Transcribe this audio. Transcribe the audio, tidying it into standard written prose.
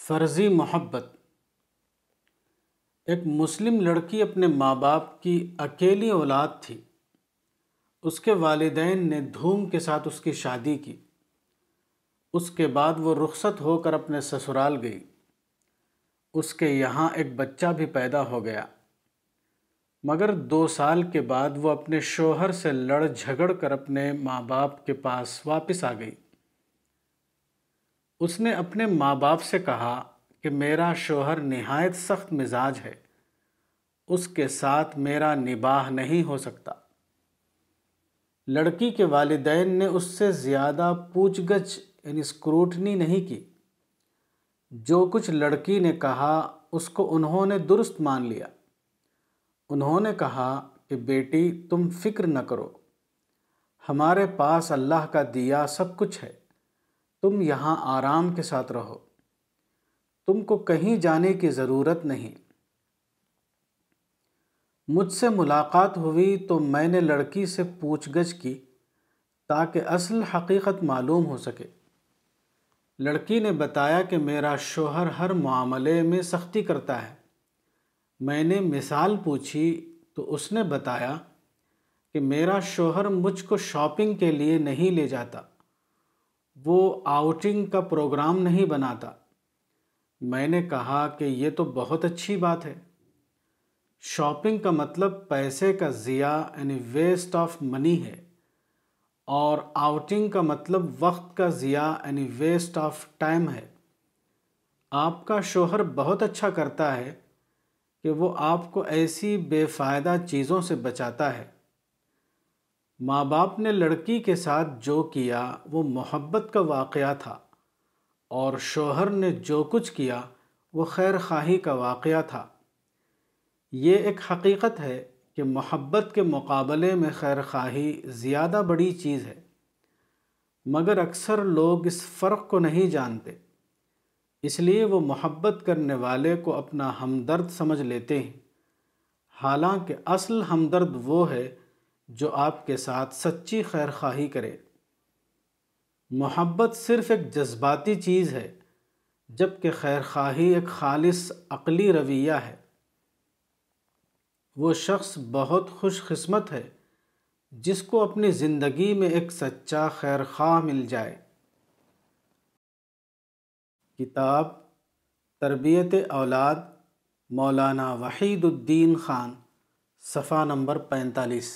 فرضی محبت۔ ایک مسلم لڑکی اپنے ماں باپ کی اکیلی اولاد تھی۔ اس کے والدین نے دھوم کے ساتھ اس کی شادی کی۔ اس کے بعد وہ رخصت ہو کر اپنے سسرال گئی۔ اس کے یہاں ایک بچہ بھی پیدا ہو گیا، مگر 2 سال کے بعد وہ اپنے شوہر سے لڑ جھگڑ کر اپنے ماں باپ کے پاس واپس آ گئی۔ اس نے اپنے ماں باپ سے کہا کہ میرا شوہر نہایت سخت مزاج ہے، اس کے ساتھ میرا نباہ نہیں ہو سکتا۔ لڑکی کے والدین نے اس سے زیادہ پوچھ گچھ اسکروٹنی نہیں کی۔ جو کچھ لڑکی نے کہا اس کو انہوں نے درست مان لیا۔ انہوں نے کہا کہ بیٹی تم فکر نہ کرو، ہمارے پاس اللہ کا دیا سب کچھ ہے، تم یہاں آرام کے ساتھ رہو، تم کو کہیں جانے کی ضرورت نہیں۔ مجھ سے ملاقات ہوئی تو میں نے لڑکی سے پوچھ گچھ کی تاکہ اصل حقیقت معلوم ہو سکے۔ لڑکی نے بتایا کہ میرا شوہر ہر معاملے میں سختی کرتا ہے۔ میں نے مثال پوچھی تو اس نے بتایا کہ میرا شوہر مجھ کو شاپنگ کے لیے نہیں لے جاتا، وہ آؤٹنگ کا پروگرام نہیں بناتا۔ میں نے کہا کہ یہ تو بہت اچھی بات ہے۔ شاپنگ کا مطلب پیسے کا ضیاع ویسٹ آف منی ہے، اور آؤٹنگ کا مطلب وقت کا ضیاع ویسٹ آف ٹائم ہے۔ آپ کا شوہر بہت اچھا کرتا ہے کہ وہ آپ کو ایسی بے فائدہ چیزوں سے بچاتا ہے۔ ماں باپ نے لڑکی کے ساتھ جو کیا وہ محبت کا واقعہ تھا، اور شوہر نے جو کچھ کیا وہ خیر خواہی کا واقعہ تھا۔ یہ ایک حقیقت ہے کہ محبت کے مقابلے میں خیر خواہی زیادہ بڑی چیز ہے، مگر اکثر لوگ اس فرق کو نہیں جانتے، اس لیے وہ محبت کرنے والے کو اپنا ہمدرد سمجھ لیتے ہیں، حالانکہ اصل ہمدرد وہ ہے جو آپ کے ساتھ سچی خیر خواہی کرے۔ محبت صرف ایک جذباتی چیز ہے، جبکہ خیر خواہی ایک خالص عقلی رویہ ہے۔ وہ شخص بہت خوش قسمت ہے جس کو اپنی زندگی میں ایک سچا خیر خواہ مل جائے۔ کتاب تربیت اولاد، مولانا وحید الدین خان، صفحہ نمبر 45۔